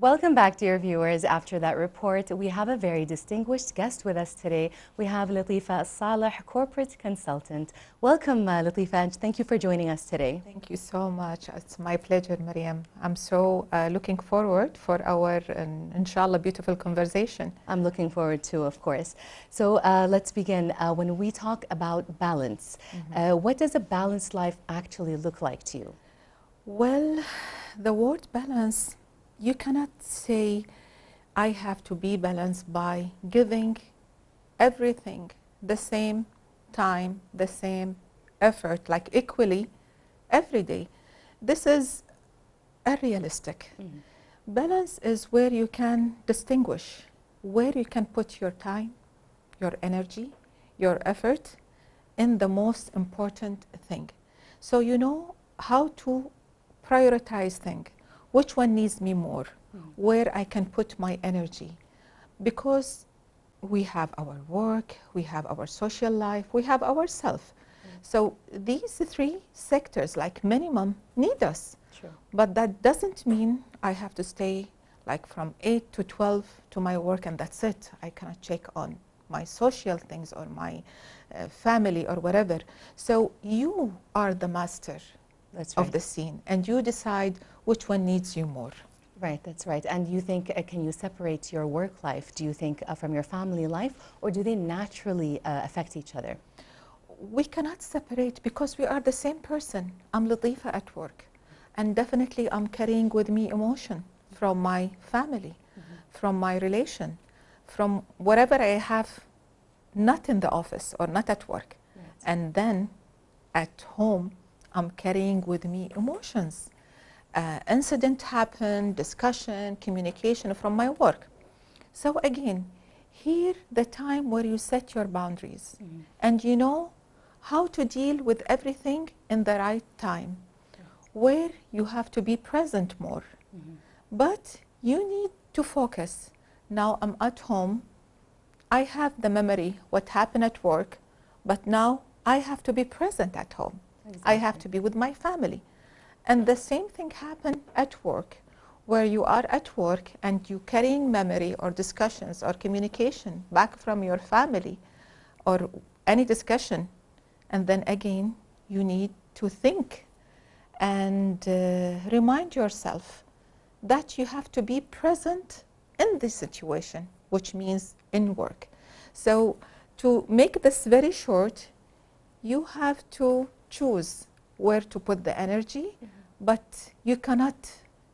Welcome back, dear viewers. After that report, we have a very distinguished guest with us today. We have Latifa Alsaleh, corporate consultant. Welcome, Latifa, and thank you for joining us today. Thank you so much. It's my pleasure, Mariam. I'm so looking forward for our, inshallah, beautiful conversation. I'm looking forward to, of course. So let's begin. When we talk about balance, what does a balanced life actually look like to you? Well, the word balance, you cannot say I have to be balanced by giving everything the same time, the same effort, like equally every day. This is unrealistic. Balance is where you can distinguish, where you can put your time, your energy, your effort in the most important thing. So you know how to prioritize things. Which one needs me more? Where I can put my energy? Because we have our work, we have our social life, we have ourselves. So these three sectors, like minimum, need us. Sure. But that doesn't mean I have to stay like from 8 to 12 to my work and that's it. I cannot check on my social things or my family or whatever. So you are the master of the scene and you decide which one needs you more. Right, that's right. And you think, can you separate your work life, do you think, from your family life, or do they naturally affect each other? We cannot separate because we are the same person. I'm Latifa at work, and definitely I'm carrying with me emotion from my family, from my relation, from whatever I have, not in the office or not at work. Right. And then at home, I'm carrying with me emotions. Incident happened, discussion, communication from my work. So again, here the time where you set your boundaries and you know how to deal with everything in the right time, where you have to be present more. But you need to focus. Now I'm at home, I have the memory what happened at work, but now I have to be present at home. Exactly. I have to be with my family. And the same thing happened at work, where you are at work and you carrying memory or discussions or communication back from your family or any discussion. And then again, you need to think and remind yourself that you have to be present in this situation, which means in work. So to make this very short, you have to choose where to put the energy, but you cannot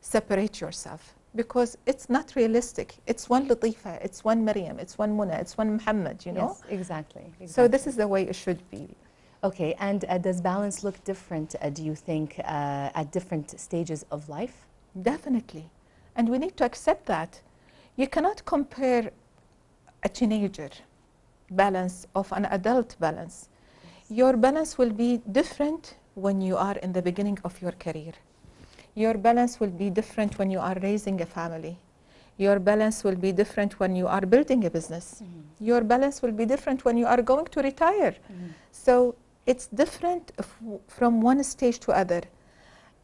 separate yourself because it's not realistic. It's one Latifa, it's one Maryam, it's one Muna, it's one Muhammad, you know? Yes, exactly. So this is the way it should be. Okay, and does balance look different, do you think, at different stages of life? Definitely. And we need to accept that. You cannot compare a teenager balance of an adult balance. Your balance will be different when you are in the beginning of your career. Your balance will be different when you are raising a family. Your balance will be different when you are building a business. Your balance will be different when you are going to retire. So it's different from one stage to other.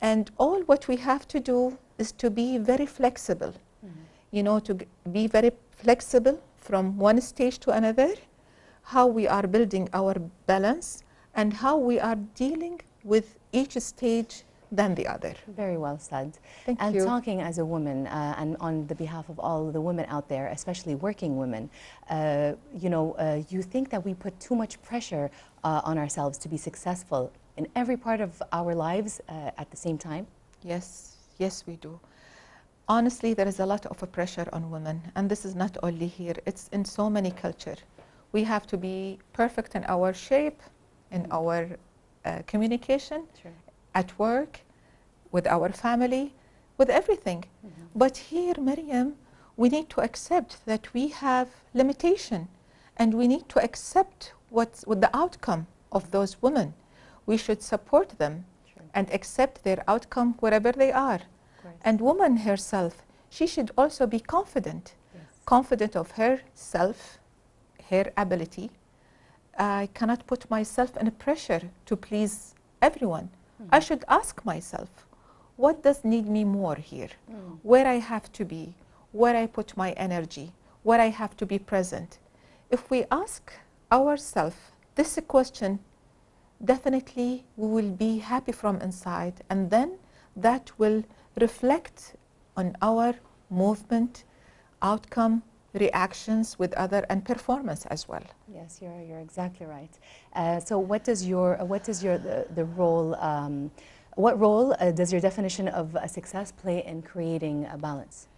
And all what we have to do is to be very flexible. You know, to be very flexible from one stage to another, how we are building our balance and how we are dealing with each stage than the other. Very well said. Thank and you. Talking as a woman, and on the behalf of all the women out there, especially working women, you think that we put too much pressure on ourselves to be successful in every part of our lives at the same time? Yes, yes we do. Honestly, there is a lot of pressure on women, and this is not only here, it's in so many cultures. We have to be perfect in our shape, in our communication, at work, with our family, with everything. But here, Maryam, we need to accept that we have limitation, and we need to accept what's the outcome of those women. We should support them and accept their outcome wherever they are. And woman herself, she should also be confident, confident of herself, her ability. I cannot put myself in a pressure to please everyone. I should ask myself, what does need me more here, where I have to be, where I put my energy, where I have to be present. If we ask ourselves this question, definitely we will be happy from inside, and then that will reflect on our movement, outcome, reactions with other, and performance as well. Yes, you're exactly right. So what does the role, what role does your definition of success play in creating a balance?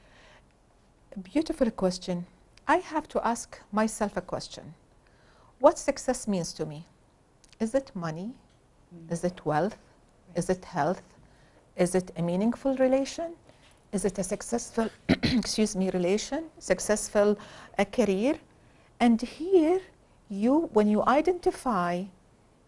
Beautiful question. I have to ask myself a question. What success means to me? Is it money? Is it wealth? Is it health? Is it a meaningful relation? Is it a successful, excuse me, relation, successful career? And here, when you identify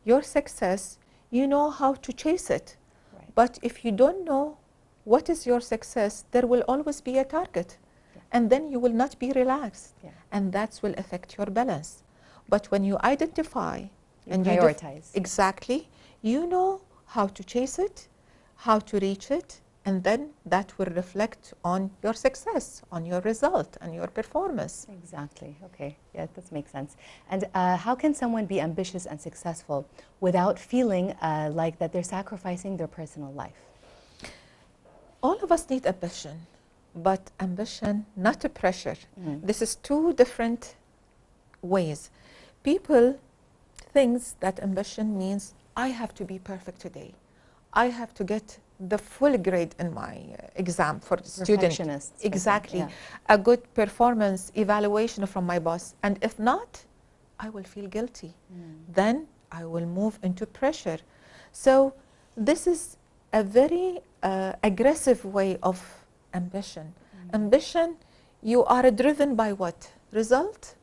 your success, you know how to chase it. Right. But if you don't know what is your success, there will always be a target. Yeah. And then you will not be relaxed. Yeah. And that will affect your balance. But when you identify and prioritize. Exactly, you know how to chase it, how to reach it, and then that will reflect on your success, on your result, and your performance. Exactly. Okay. Yeah, that makes sense. And how can someone be ambitious and successful without feeling like that they're sacrificing their personal life? All of us need ambition, but ambition, not a pressure. This is two different ways. People think that ambition means I have to be perfect today. I have to get the full grade in my exam for the student. Perfectionist. Exactly. Yeah. A good performance evaluation from my boss. And if not, I will feel guilty. Then I will move into pressure. So this is a very aggressive way of ambition. Ambition, you are driven by what? Result?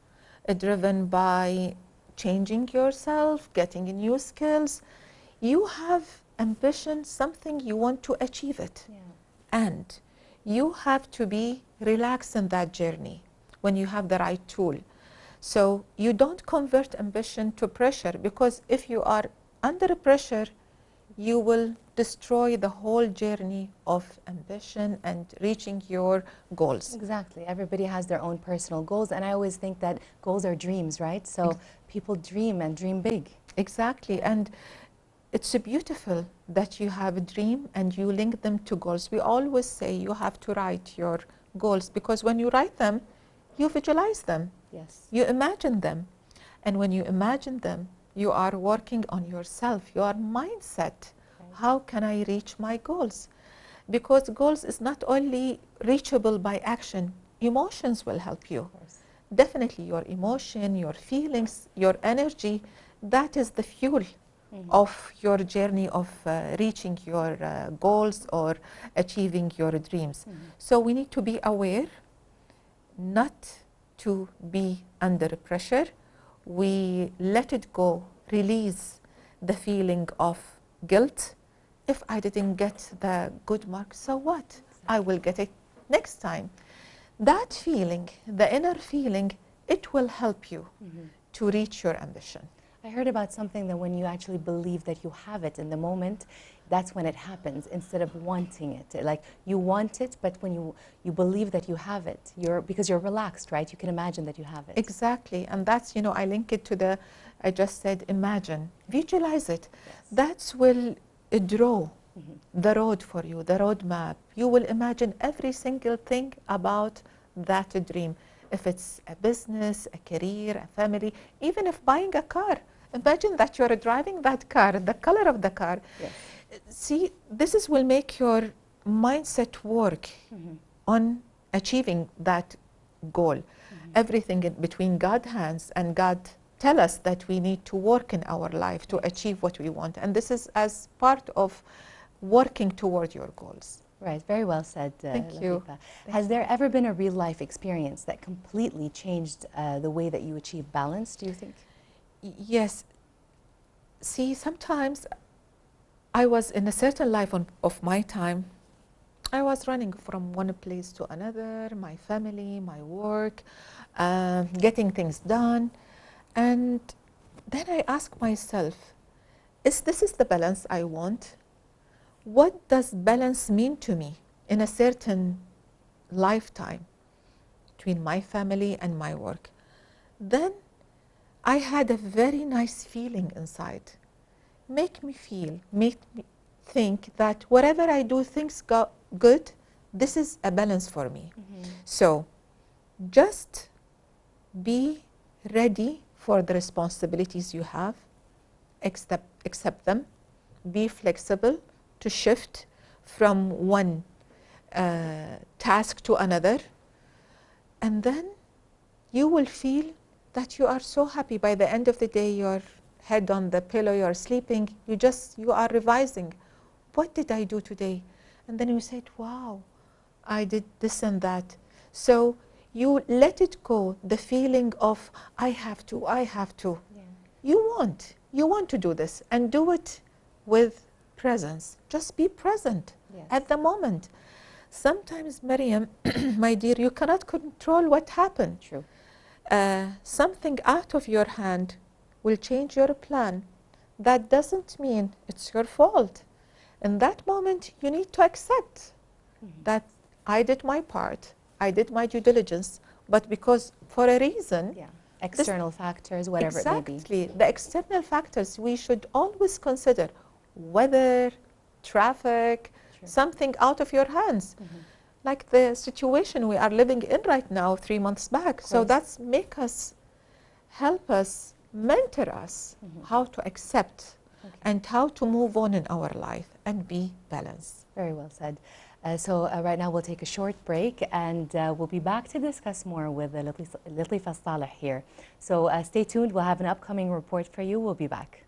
Driven by changing yourself, getting new skills. You have ambition, something you want to achieve it. Yeah. And you have to be relaxed in that journey when you have the right tool. So you don't convert ambition to pressure, because if you are under pressure, you will destroy the whole journey of ambition and reaching your goals. Exactly. Everybody has their own personal goals, and I always think that goals are dreams, right? So people dream and dream big. Exactly. And it's beautiful that you have a dream and you link them to goals. We always say you have to write your goals, because when you write them, you visualize them. Yes. You imagine them. And when you imagine them, you are working on yourself, your mindset. Right. How can I reach my goals? Because goals is not only reachable by action, emotions will help you. Of course. Definitely your emotion, your feelings, your energy, that is the fuel of your journey of reaching your goals or achieving your dreams. So we need to be aware, not to be under pressure. We let it go, release the feeling of guilt. If I didn't get the good mark, so what? I will get it next time. That feeling, the inner feeling, it will help you to reach your ambition. I heard about something that when you actually believe that you have it in the moment, that's when it happens, instead of wanting it. Like you want it, but when you believe that you have it, because you're relaxed, right? You can imagine that you have it. Exactly. And that's, you know, I link it to the, I just said, imagine, visualize it. Yes. That will draw the road for you, the roadmap. You will imagine every single thing about that dream. If it's a business, a career, a family, even if buying a car, imagine that you're driving that car, the color of the car. Yes. See, this will make your mindset work on achieving that goal. Everything in between God's hands, and God tell us that we need to work in our life to achieve what we want. And this is as part of working toward your goals. Right, very well said, Thank you. Latifa. Has there ever been a real life experience that completely changed the way that you achieve balance, do you think? Yes. See, sometimes I was in a certain life of my time, I was running from one place to another, my family, my work, getting things done. And then I ask myself, is this the balance I want? what does balance mean to me in a certain lifetime between my family and my work? Then I had a very nice feeling inside. Make me think that wherever I do things go good, this is a balance for me. So just be ready for the responsibilities you have, accept them, be flexible to shift from one task to another, and then you will feel that you are so happy. By the end of the day, your head on the pillow, you're sleeping, you are revising. What did I do today? And then you said, wow, I did this and that. So you let it go, the feeling of I have to. Yeah. You want to do this, and do it with presence. Just be present. Yes. At the moment. Sometimes, Maryam, my dear, you cannot control what happened. True. Something out of your hand will change your plan. That doesn't mean it's your fault. In that moment, you need to accept that I did my part, I did my due diligence, but because for a reason. Yeah. External factors, whatever it may be. Exactly. The external factors we should always consider: weather, traffic, something out of your hands. Like the situation we are living in right now 3 months back. So that's help us, mentor us how to accept and how to move on in our life and be balanced. Very well said. So right now we'll take a short break, and we'll be back to discuss more with Latifa Alsaleh here. So stay tuned. We'll have an upcoming report for you. We'll be back.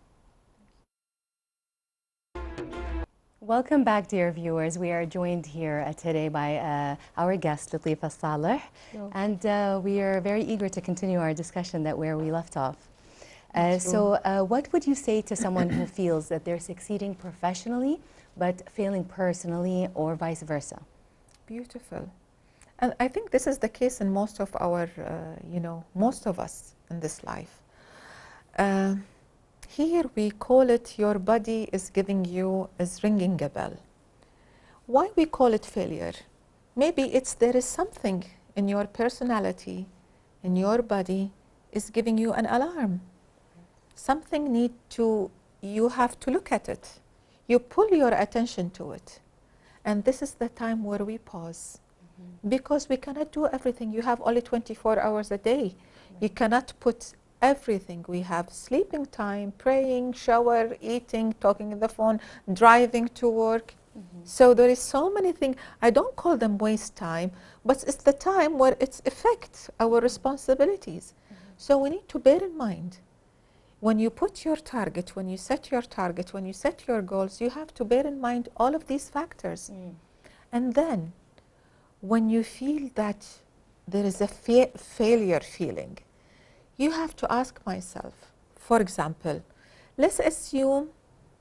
Welcome back, dear viewers. We are joined here today by our guest, Latifa Alsaleh, and we are very eager to continue our discussion where we left off. So what would you say to someone who feels that they're succeeding professionally but failing personally, or vice versa? Beautiful. And I think this is the case in most of our, most of us in this life. Here we call it your body is ringing a bell. Why we call it failure? Maybe there is something in your personality, in your body, is giving you an alarm. Something you have to look at it. You pull your attention to it. And this is the time where we pause. Because we cannot do everything. You have only 24 hours a day. You cannot put everything. We have sleeping time, praying, shower, eating, talking on the phone, driving to work. So there is so many things. I don't call them waste time, but it's the time where it affects our responsibilities. So we need to bear in mind, when you put your target, when you set your target, when you set your goals, you have to bear in mind all of these factors. And then when you feel that there is a failure feeling, you have to ask myself, for example, let's assume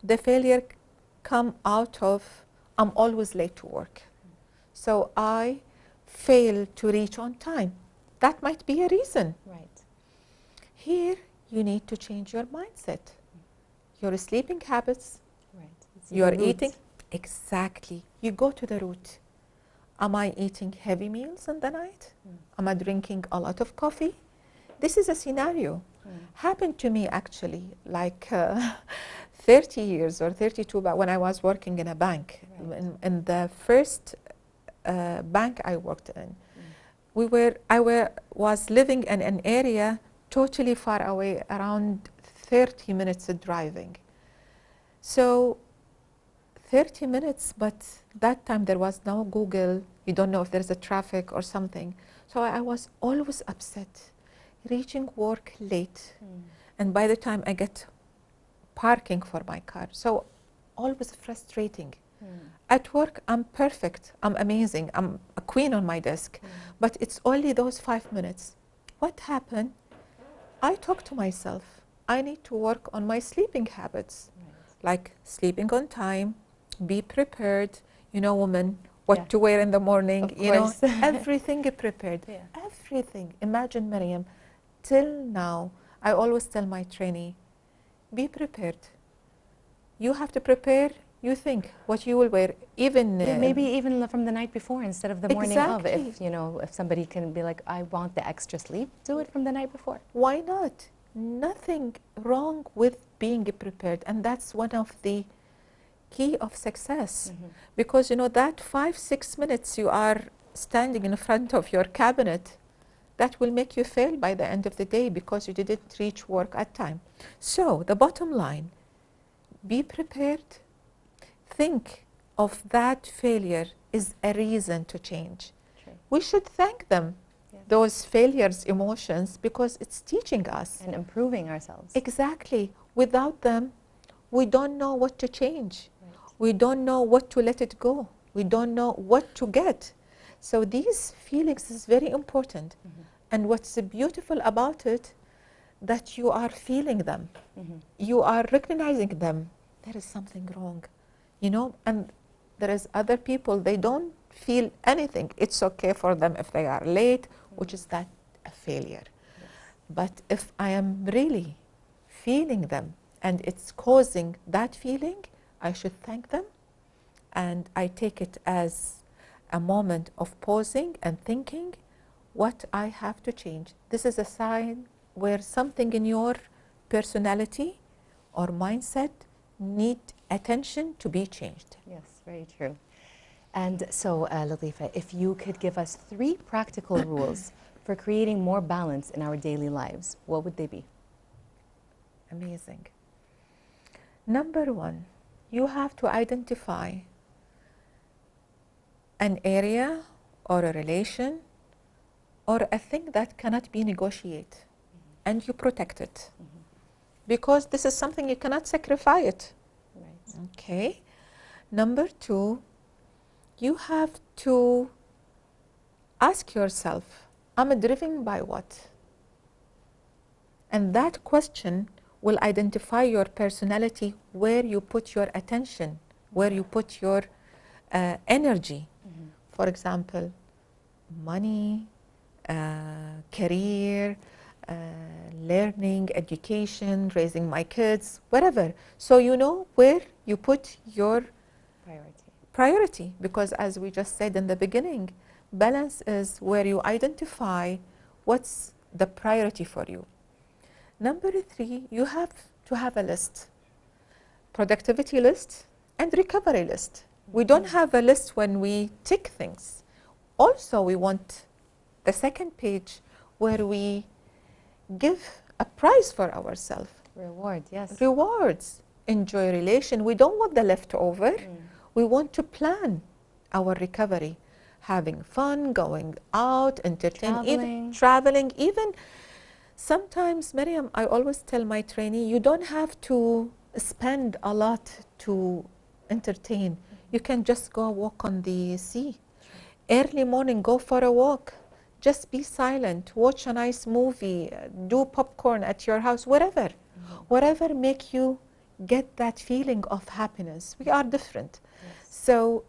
the failure come out of I'm always late to work. So I fail to reach on time. That might be a reason. Right. Here, you need to change your mindset, your sleeping habits, your eating. Exactly. You go to the root. Am I eating heavy meals in the night? Am I drinking a lot of coffee? This is a scenario. Happened to me actually like 30 years or 32 back when I was working in a bank. In the first bank I worked in, I was living in an area totally far away, around 30 minutes of driving. So 30 minutes, but that time there was no Google. You don't know if there's a traffic or something. So I was always upset, reaching work late. And by the time I get parking for my car, so always frustrating. At work, I'm perfect, I'm amazing, I'm a queen on my desk, but it's only those 5 minutes. What happened? I talk to myself, I need to work on my sleeping habits, like sleeping on time, be prepared, woman, what to wear in the morning, everything prepared, everything. Imagine, Maryam, till now, I always tell my trainee, be prepared. You have to prepare You think what you will wear, even Yeah, maybe even from the night before instead of the morning of. Exactly. If, you know, if somebody can be like, I want the extra sleep, do it from the night before. Why not? Nothing wrong with being prepared, and that's one of the key of success. Because you know that 5-6 minutes you are standing in front of your cabinet, that will make you fail by the end of the day because you didn't reach work at time. So the bottom line, be prepared. Think of that failure is a reason to change. True. We should thank them, those failures, emotions, because it's teaching us. And improving ourselves. Exactly. Without them, we don't know what to change. Right. We don't know what to let it go. We don't know what to get. So these feelings is very important. And what's beautiful about it, that you are feeling them. You are recognizing them. There is something wrong, you know, and there is other people, they don't feel anything. It's okay for them if they are late, which is that a failure. But if I am really feeling them and it's causing that feeling, I should thank them, and I take it as a moment of pausing and thinking what I have to change. This is a sign where something in your personality or mindset need attention to be changed. Yes, very true. And so, Latifa, if you could give us 3 practical rules for creating more balance in our daily lives, what would they be? Amazing. Number 1, you have to identify an area or a relation or a thing that cannot be negotiated, and you protect it. Because this is something you cannot sacrifice it. Right. Okay. Number 2, you have to ask yourself, I'm driven by what? And that question will identify your personality, where you put your attention, where you put your energy. For example, money, career, learning, education, raising my kids, whatever. So you know where you put your priority, because as we just said in the beginning, balance is where you identify what's the priority for you. Number 3, you have to have a list, productivity list and recovery list. We don't have a list when we tick things. Also, we want the second page where we give a prize for ourselves. Reward, yes. Rewards, enjoy relation. We don't want the leftover. We want to plan our recovery, having fun, going out, entertaining, traveling. Even sometimes, Miriam, I always tell my trainee, you don't have to spend a lot to entertain. You can just go walk on the sea. Early morning, go for a walk. Just be silent, watch a nice movie, do popcorn at your house, whatever. Whatever make you get that feeling of happiness. We are different. So,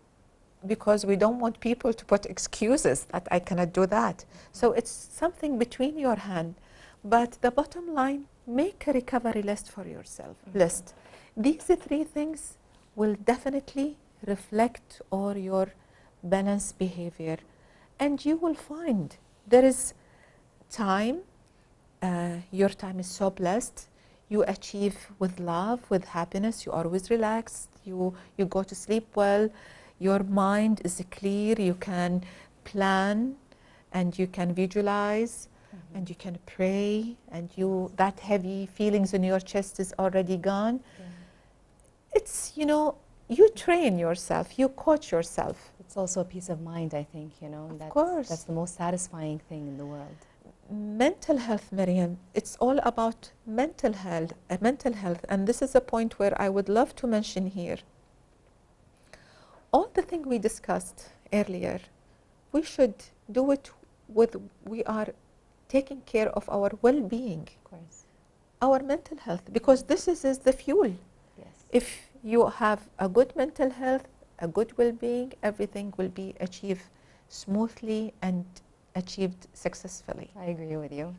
because we don't want people to put excuses that I cannot do that. So it's something between your hand. But the bottom line, make a recovery list for yourself. These 3 things will definitely reflect all your balanced behavior. And you will find there is time, your time is so blessed. You achieve with love, with happiness, you are always relaxed, you go to sleep well, your mind is clear, you can plan and you can visualize and you can pray, and that heavy feelings in your chest is already gone. It's, you know, you train yourself, you coach yourself. It's also a peace of mind, I think, you know. Of course. That's the most satisfying thing in the world. Mental health, Miriam, it's all about mental health, and this is a point where I would love to mention here. All the things we discussed earlier, we should do it with, we are taking care of our well-being, of course, our mental health, because this is the fuel. Yes. If you have a good mental health, a good well-being, everything will be achieved smoothly and achieved successfully. I agree with you.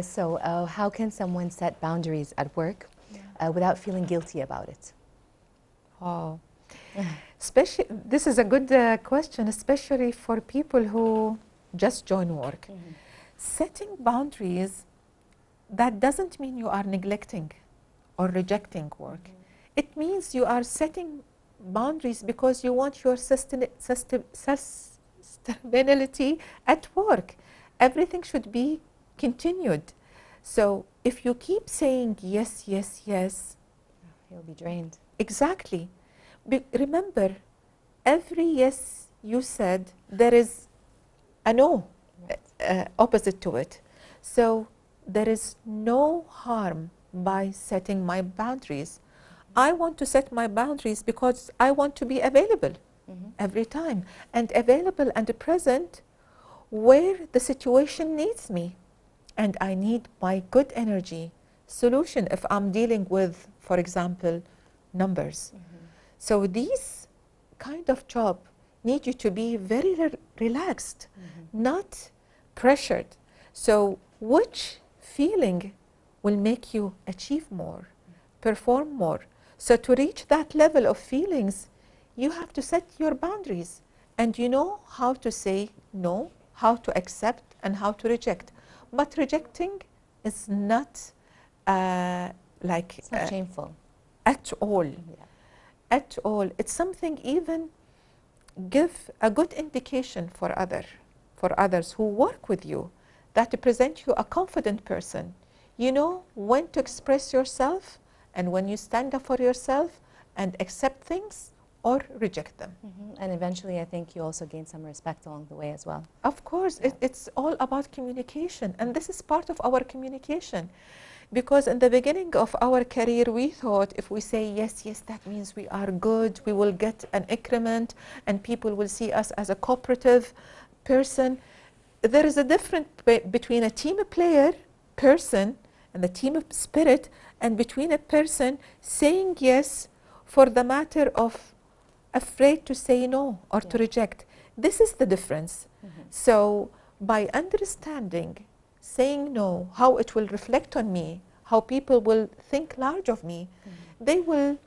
So how can someone set boundaries at work without feeling guilty about it? Oh, especially, this is a good question, especially for people who just join work. Setting boundaries, that doesn't mean you are neglecting or rejecting work. It means you are setting boundaries because you want your sustainability at work. Everything should be continued. So if you keep saying yes, yes, yes, you'll be drained. Exactly. Remember, every yes you said, there is a no opposite to it. So there is no harm by setting my boundaries. I want to set my boundaries because I want to be available every time, and available and present where the situation needs me. And I need my good energy solution if I'm dealing with, for example, numbers. So these kind of job need you to be very relaxed, not pressured. So which feeling will make you achieve more, perform more? So to reach that level of feelings, you have to set your boundaries, and you know how to say no, how to accept, and how to reject. But rejecting is not it's not shameful at all. At all. It's something even give a good indication for others who work with you, that to present you a confident person. You know when to express yourself, and when you stand up for yourself and accept things or reject them. And eventually I think you also gain some respect along the way as well. Of course, it's all about communication, and this is part of our communication. Because in the beginning of our career, we thought if we say yes, yes, that means we are good, we will get an increment, and people will see us as a cooperative person. There is a difference between a team player person and the team spirit, and between a person saying yes for the matter of afraid to say no or to reject. This is the difference. So by understanding, saying no, how it will reflect on me, how people will think large of me, they will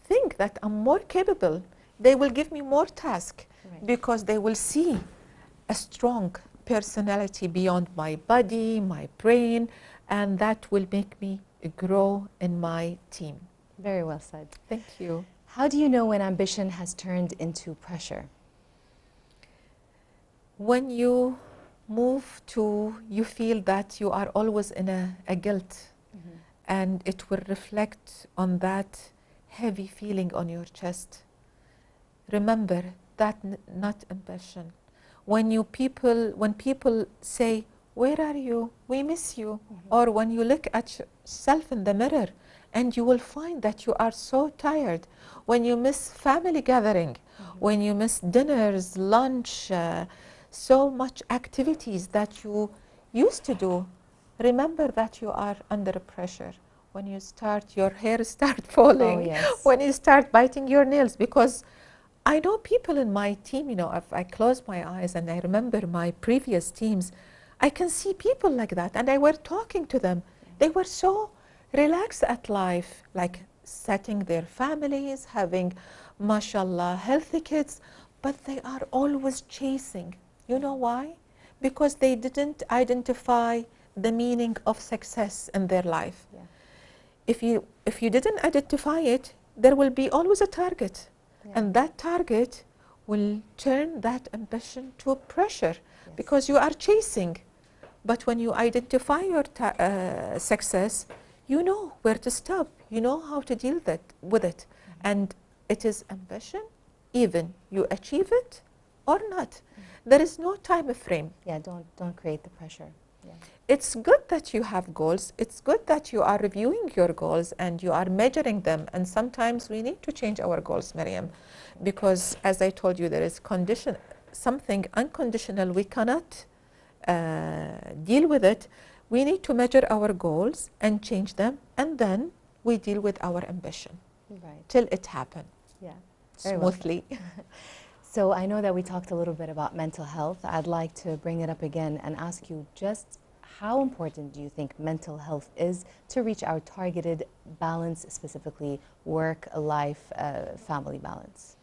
think that I'm more capable. They will give me more task because they will see a strong personality beyond my body, my brain, and that will make me grow in my team. Very well said. Thank you. How do you know when ambition has turned into pressure? When you move to, you feel that you are always in a guilt, and it will reflect on that heavy feeling on your chest. Remember that not ambition. When people say, where are you? We miss you. Or when you look at yourself in the mirror and you will find that you are so tired. When you miss family gathering, when you miss dinners, lunch, so much activities that you used to do, remember that you are under pressure. When you start, your hair start falling, when you start biting your nails, because I know people in my team, you know, if I close my eyes and I remember my previous teams, I can see people like that, and I were talking to them. They were so relaxed at life, like setting their families, having, mashallah, healthy kids, but they are always chasing. You know why? Because they didn't identify the meaning of success in their life. If you didn't identify it, there will be always a target. And that target will turn that ambition to a pressure because you are chasing. But when you identify your success, you know where to stop. You know how to deal with it. And it is ambition, even you achieve it or not. There is no time frame. Yeah, don't create the pressure. It's good that you have goals. It's good that you are reviewing your goals and you are measuring them. And sometimes we need to change our goals, Miriam, because as I told you, there is something unconditional. We cannot deal with it. We need to measure our goals and change them, and then we deal with our ambition till it happens smoothly. Well. So I know that we talked a little bit about mental health. I'd like to bring it up again and ask you just how important do you think mental health is to reach our targeted balance, specifically work, life, family balance?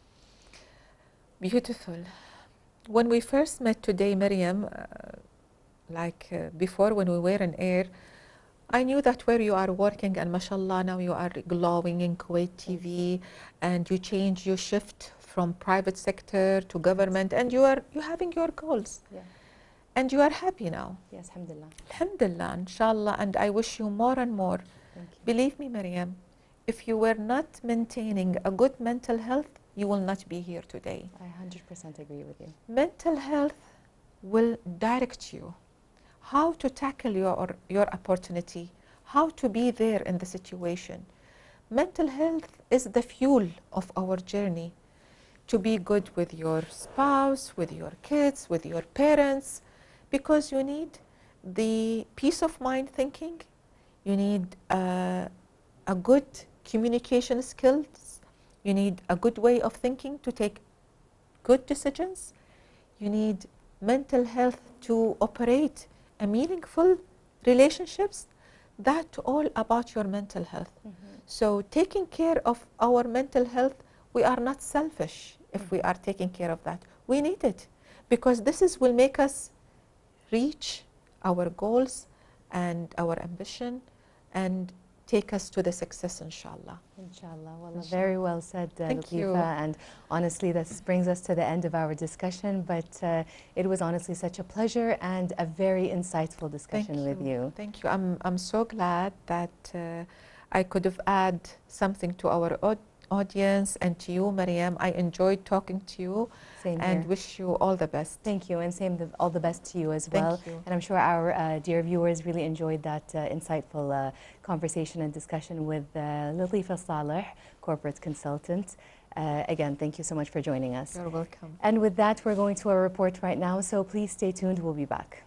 Beautiful. When we first met today, Miriam, before when we were in air, I knew that where you are working, and mashallah, now you are glowing in Kuwait TV, and you shift from private sector to government, and you're having your goals. Yeah. And you are happy now. Yes, alhamdulillah. Alhamdulillah, inshallah, and I wish you more and more. Thank you. Believe me, Miriam, if you were not maintaining a good mental health, you will not be here today. I 100% agree with you. Mental health will direct you how to tackle your opportunity, how to be there in the situation. Mental health is the fuel of our journey to be good with your spouse, with your kids, with your parents, because you need the peace of mind thinking, you need a good communication skills, you need a good way of thinking to take good decisions, you need mental health to operate a meaningful relationships. That's all about your mental health. So taking care of our mental health, we are not selfish if we are taking care of that. We need it because this will make us reach our goals and our ambition and take us to the success, inshallah. Inshallah. Well, very well said, Thank you. Latifa. And honestly, this brings us to the end of our discussion, but it was honestly such a pleasure and a very insightful discussion with you. Thank you. I'm so glad that I could have added something to our audience and to you, Mariam. I enjoyed talking to you. Same and here. Wish you all the best. Thank you, and all the best to you as well. Thank you. And I'm sure our dear viewers really enjoyed that insightful conversation and discussion with Latifa Alsaleh, corporate consultant. Again, thank you so much for joining us. You're welcome. And with that, we're going to our report right now, so please stay tuned. We'll be back.